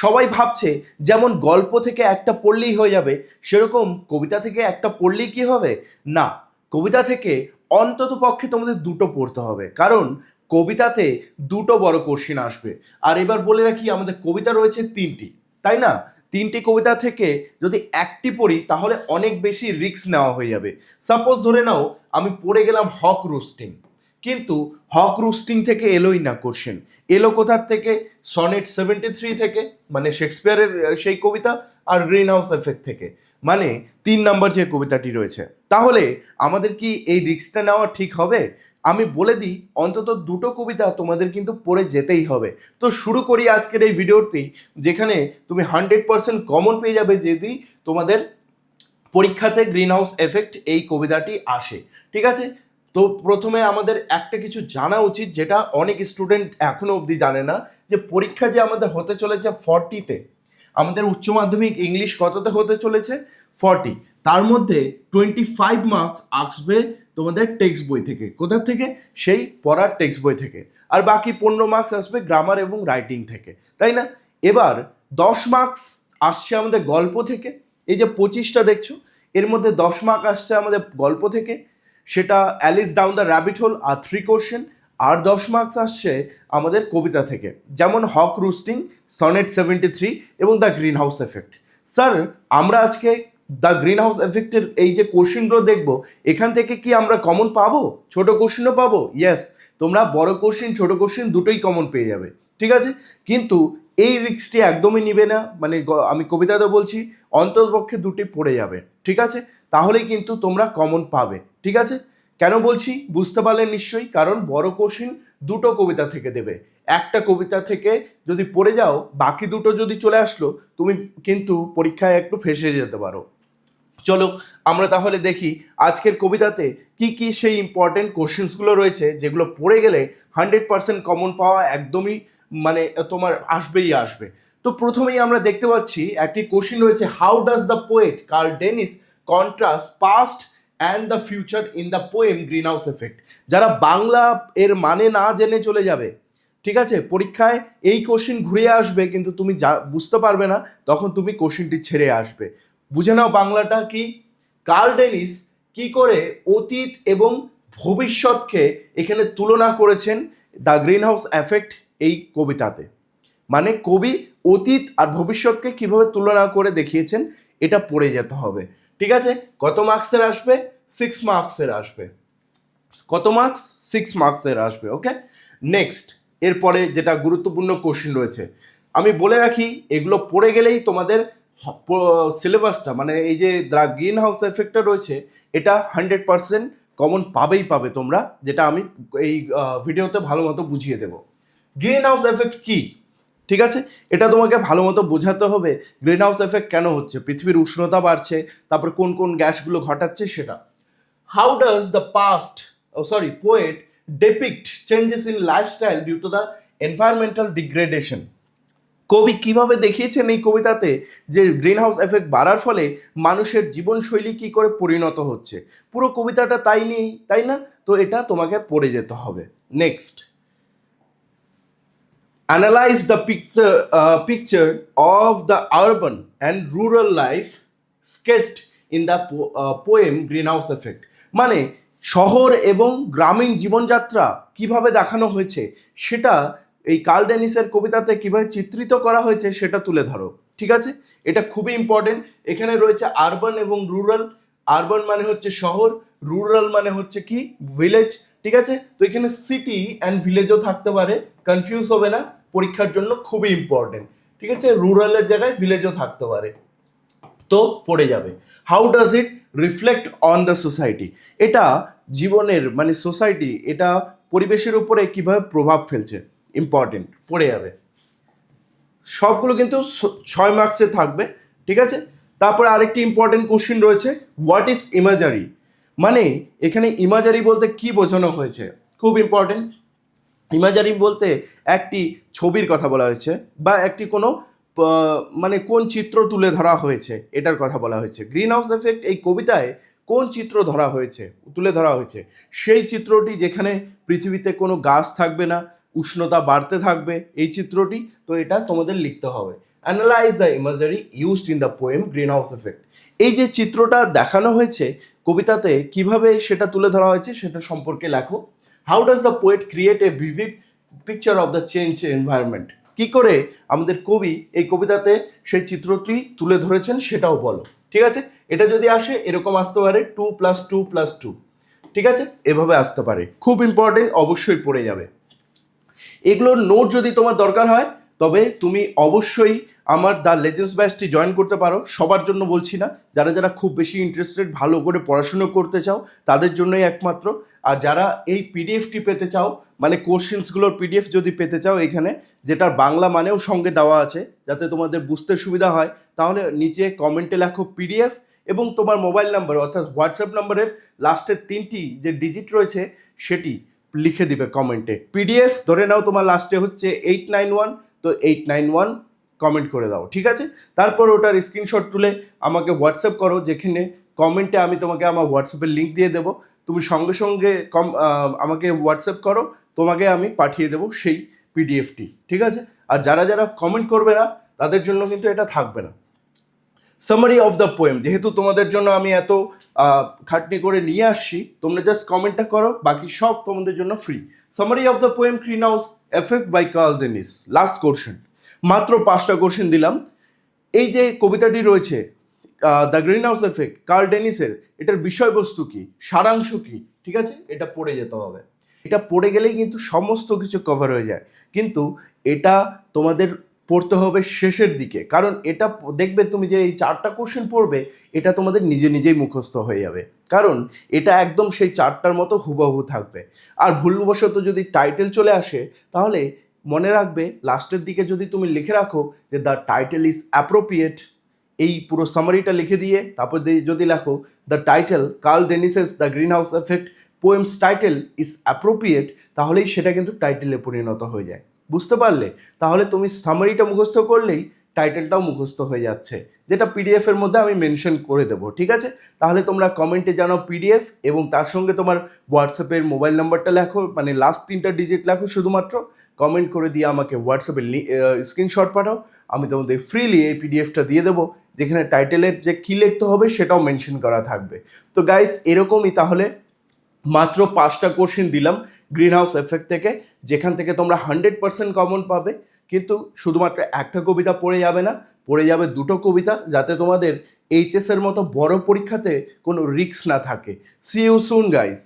সবাই ভাবছে যেমন গল্প থেকে একটা পড়লেই হয়ে যাবে, সেরকম কবিতা থেকে একটা পড়লেই কি হবে? না, কবিতা থেকে অন্তত পক্ষে তোমাদের দুটো পড়তে হবে, কারণ কবিতাতে দুটো বড় কোশ্চেন আসবে। আর এবার বলে রাখি, আমাদের কবিতা রয়েছে তিনটি, তাই না? তিনটি কবিতা থেকে যদি একটি পড়ি তাহলে অনেক বেশি রিস্ক নেওয়া হয়ে যাবে। সাপোজ ধরে নাও আমি পড়ে গেলাম হক রোস্টিং, কিন্তু হক রোস্টিং থেকে এলোই না কোশ্চেন, এলো কোথার থেকে? সনেট 73 থেকে, মানে শেক্সপিয়ারের সেই কবিতা, আর গ্রিন হাউস এফেক্ট থেকে, মানে 3 নম্বর যে কবিতাটি রয়েছে। তাহলে আমাদের কি এই রিস্কটা নেওয়া ঠিক হবে? আমি বলে দিই, অন্তত দুটো কবিতা তোমাদের কিন্তু পড়ে যেতেই হবে। তো শুরু করি আজকের এই ভিডিওটি, যেখানে তুমি 100% কমন পেয়ে যাবে যদি তোমাদের পরীক্ষাতে গ্রিন হাউস এফেক্ট এই কবিতাটি আসে। ঠিক আছে, তো প্রথমে আমাদের একটা কিছু জানা উচিত, যেটা অনেক স্টুডেন্ট এখনো অবধি জানে না, যে পরীক্ষা যে আমাদের হতে চলেছে 40-তে, আমাদের উচ্চ মাধ্যমিক ইংলিশ কততে হতে চলেছে? 40। তার মধ্যে 25 মার্কস আসবে তোমাদের টেক্সট বই থেকে। কোথা থেকে? সেই পড়ার টেক্সট বই থেকে। আর বাকি 15 মার্কস আসবে গ্রামার এবং রাইটিং থেকে, তাই না? এবার 10 মার্কস আসছে আমাদের গল্প থেকে। এই যে 25টা দেখছো, এর মধ্যে 10 মার্ক আসছে আমাদের গল্প থেকে, সেটা Alice down the rabbit hole আর 3 কোশ্চেন। আর 10 মার্কস আসছে আমাদের কবিতা থেকে, যেমন হক রুস্টিং, সনেট 73 এবং the green house effect. Sir, আমরা আজকে দ্য গ্রিন হাউস এফেক্টের এই যে কোশ্চেনগুলো দেখবো, এখান থেকে কি আমরা কমন পাবো? ছোট কোশ্চেনও পাবো? ইয়েস, তোমরা বড় কোশ্চেন ছোট কোশ্চেন দুটোই কমন পেয়ে যাবে, ঠিক আছে? কিন্তু এই রিস্কটি একদমই নিবে না, মানে আমি কবিতাতে বলছি অন্ততপক্ষে দুটি পড়ে যাবে, ঠিক আছে? তাহলেই কিন্তু তোমরা কমন পাবে, ঠিক আছে? কেন বলছি বুঝতে পারলেন নিশ্চয়ই, কারণ বড় কোশ্চেন দুটো কবিতা থেকে দেবে। একটা কবিতা থেকে যদি পড়ে যাও, বাকি দুটো যদি চলে আসলো, তুমি কিন্তু পরীক্ষায় একটু ফেঁসে যেতে পারো। চলো আমরা তাহলে দেখি আজকের কবিতাতে কি কি সেই ইম্পর্টেন্ট কোশ্চেন্সগুলো রয়েছে, যেগুলো পড়ে গেলে 100% কমন পাওয়া একদমই মানে তোমার আসবেই আসবে। তো প্রথমেই আমরা দেখতে পাচ্ছি একটি কোশ্চেন রয়েছে, how does the poet Carl Dennis contrast past and the future in the poem green house effect. যারা বাংলা এর মানে না জেনে চলে যাবে, ঠিক আছে, পরীক্ষায় এই কোশ্চেন ঘুরে আসবে, কিন্তু তুমি যা বুঝতে পারবে না, তখন তুমি কোশ্চেনটি ছেড়ে আসবে। বুঝে নাও বাংলাটা কি। কার্ল ডেনিস কি করে অতীত এবং ভবিষ্যৎকে এখানে তুলনা করেছেন দ্য গ্রিন হাউস এফেক্ট এই কবিতাতে। মানে কবি অতীত আর ভবিষ্যৎকে কিভাবে তুলনা করে দেখিয়েছেন, এটা পড়ে যেতে হবে, ঠিক আছে? কত মার্কসের আসবে? 6 মার্কসের আসবে। কত মার্কস? 6 মার্কসের আসবে, ওকে? নেক্সট, এরপরে যেটা গুরুত্বপূর্ণ কোশ্চেন রয়েছে, আমি বলে রাখি, এগুলো পড়ে গেলেই তোমাদের সিলেবাসটা, মানে এই যে দ্য গ্রিন হাউস এফেক্টটা রয়েছে, এটা 100% কমন পাবেই পাবে তোমরা, যেটা আমি এই ভিডিওতে ভালো মতো বুঝিয়ে দেবো। গ্রিন হাউস এফেক্ট কি, ঠিক আছে? এটা তোমাকে ভালো মতো বোঝাতে হবে। গ্রিন হাউস এফেক্ট কেন হচ্ছে, পৃথিবীর উষ্ণতা বাড়ছে, তারপর কোন কোন গ্যাসগুলো ঘটাচ্ছে সেটা। How does the poet depict changes in lifestyle due to the environmental degradation? কবি কিভাবে দেখিয়েছেন এই কবিতাতে যে গ্রিন হাউস এফেক্ট বাড়ার ফলে মানুষের জীবনশৈলী কি করে পরিণত হচ্ছে, পুরো কবিতাটা তাই নিয়েই, তাই না? তো এটা তোমাকে পড়ে যেতে হবে। Next, analyze the picture of the urban and rural life sketched in the poem greenhouse effect। মানে শহর এবং গ্রামীণ জীবনযাত্রা কিভাবে দেখানো হয়েছে, সেটা এই কার্ল ডেনিসের কবিতাতে কিভাবে চিত্রিত করা হয়েছে সেটা তুলে ধরো, ঠিক আছে? এটা খুবই ইম্পর্টেন্ট। এখানে রয়েছে আরবান এবং রুরাল। আরবান মানে হচ্ছে শহর, রুরাল মানে হচ্ছে কি ভিলেজ, ঠিক আছে? তো এখানে সিটি অ্যান্ড ভিলেজও থাকতে পারে, কনফিউজ হবে না, পরীক্ষার জন্য খুবই ইম্পর্টেন্ট, ঠিক আছে? রুরালের জায়গায় ভিলেজও থাকতে পারে, তো পড়ে যাবে। How does it reflect on the society, এটা জীবনের মানে সোসাইটি, এটা পরিবেশের উপরে কিভাবে প্রভাব ফেলছে, ইম্পর্টেন্ট, পড়ে যাবে। সবগুলো কিন্তু 6 মার্কসে থাকবে, ঠিক আছে? তারপরে আরেকটি ইম্পর্টেন্ট কোশ্চেন রয়েছে, হোয়াট ইজ ইমাজারি। মানে এখানে ইমাজারি বলতে কি বোঝানো হয়েছে, খুব ইম্পর্টেন্ট। ইমাজারি বলতে একটি ছবির কথা বলা হয়েছে, বা একটি কোনো মানে কোন চিত্র তুলে ধরা হয়েছে এটার কথা বলা হয়েছে। গ্রিন হাউস এফেক্ট এই কবিতায় কোন চিত্র ধরা হয়েছে, তুলে ধরা হয়েছে, সেই চিত্রটি যেখানে পৃথিবীতে কোনো গাছ থাকবে না, উষ্ণতা বাড়তে থাকবে, এই চিত্রটি। তো এটা তোমাদের লিখতে হবে। Analyse the ইমাজারি used in the poem green house effect. এই যে চিত্রটা দেখানো হয়েছে কবিতাতে, কিভাবে সেটা তুলে ধরা হয়েছে সেটা সম্পর্কে লেখো। How does the poet create a vivid picture of the change environment. কি করে আমাদের কবি এই কবিতাতে সেই চিত্রটি তুলে ধরেছেন সেটাও বলো। ঠিক আছে, এটা যদি আসে এরকম আসতে পারে 2+2+2, ঠিক আছে, এভাবে আসতে পারে। খুব ইম্পর্টেন্ট, অবশ্যই পড়ে যাবে। এগুলোর নোট যদি তোমার দরকার হয় তবে তুমি অবশ্যই আমার দ্য লেজেন্ডস ব্যাচটি জয়েন করতে পারো। সবার জন্য বলছি না, যারা যারা খুব বেশি ইন্টারেস্টেড, ভালো করে পড়াশুনো করতে চাও তাদের জন্যই একমাত্র। আর যারা এই পিডিএফটি পেতে চাও, মানে কোশ্চেন্সগুলোর পিডিএফ যদি পেতে চাও এখানে, যেটার বাংলা মানেও সঙ্গে দেওয়া আছে যাতে তোমাদের বুঝতে সুবিধা হয়, তাহলে নিচে কমেন্টে লেখো পিডিএফ এবং তোমার মোবাইল নাম্বার অর্থাৎ হোয়াটসঅ্যাপ নাম্বারের লাস্টের 3টি যে ডিজিট রয়েছে সেটি লিখে দিবে কমেন্টে। পিডিএফ ধরে নাও তোমার লাস্টে হচ্ছে 891, তো 891 কমেন্ট করে দাও, ঠিক আছে। তারপর ওটার স্ক্রিনশট তুলে আমাকে হোয়াটসঅ্যাপ করো, যেখানে কমেন্টে আমি তোমাকে আমার হোয়াটসঅ্যাপের লিঙ্ক দিয়ে দেবো। তুমি সঙ্গে সঙ্গে আমাকে হোয়াটসঅ্যাপ করো, তোমাকে আমি পাঠিয়ে দেবো সেই পিডিএফটি, ঠিক আছে। আর যারা যারা কমেন্ট করবে না তাদের জন্য কিন্তু এটা থাকবে না। সামারি অফ দ্য পোয়েম, যেহেতু তোমাদের জন্য আমি এত খাটনি করে নিয়ে আসছি, তোমরা জাস্ট কমেন্টটা করো, বাকি সব তোমাদের জন্য free. Summary of the poem green house effect by Carl Dennis. Last question, মাত্র 5টা কোশ্চেন দিলাম। এই যে কবিতাটি রয়েছে the green house effect Carl ডেনিসের, এটার বিষয়বস্তু কি, সারাংশ কি, ঠিক আছে, এটা পড়ে যেতে হবে। এটা পড়ে গেলেই কিন্তু সমস্ত কিছু কভার হয়ে যায়। কিন্তু এটা তোমাদের পড়তে হবে শেষের দিকে, কারণ এটা দেখবে তুমি যে এই 4টা কোশ্চেন পড়বে এটা তোমাদের নিজে নিজেই মুখস্থ হয়ে যাবে, কারণ এটা একদম সেই 4টার মতো হুবহু থাকবে। আর ভুলবশত যদি টাইটেল চলে আসে তাহলে মনে রাখবে লাস্টের দিকে যদি তুমি লিখে রাখো যে দ্য টাইটেল ইজ অ্যাপ্রোপ্রিয়েট, এই পুরো সামারিটা লিখে দিয়ে তারপর যদি লেখো the title Carl Dennis's the green house effect poem's title is appropriate, তাহলেই সেটা কিন্তু টাইটেলে পরিণত হয়ে যায়। বুঝতে পারলে? তাহলে তুমি সামারিটা মুখস্থ করলেই টাইটেলটাও মুখস্থ হয়ে যাচ্ছে, যেটা পিডিএফ এর মধ্যে আমি মেনশন করে দেবো, ঠিক আছে। তাহলে তোমরা কমেন্টে জানাও পিডিএফ এবং তার সঙ্গে তোমার হোয়াটসঅ্যাপের মোবাইল নাম্বারটা লেখো, মানে লাস্ট 3টা ডিজিট লেখো শুধুমাত্র, কমেন্ট করে দিয়ে আমাকে হোয়াটসঅ্যাপে স্ক্রিনশট পাঠাও। আমি তোমাদের ফ্রিলি এই পিডিএফটা দিয়ে দেবো, যেখানে টাইটেলের যে কী লিখতে হবে সেটাও মেনশন করা থাকবে। তো গাইস, এরকমই তাহলে মাত্র 5টা কোশ্চেন দিলাম গ্রিন হাউস এফেক্ট থেকে, যেখান থেকে তোমরা 100% কমন পাবে। কিন্তু শুধুমাত্র একটা কবিতা পড়ে যাবে না, পড়ে যাবে 2টো কবিতা, যাতে তোমাদের এইচএস এর মতো বড় পরীক্ষাতে কোনো রিস্ক না থাকে। See you soon guys.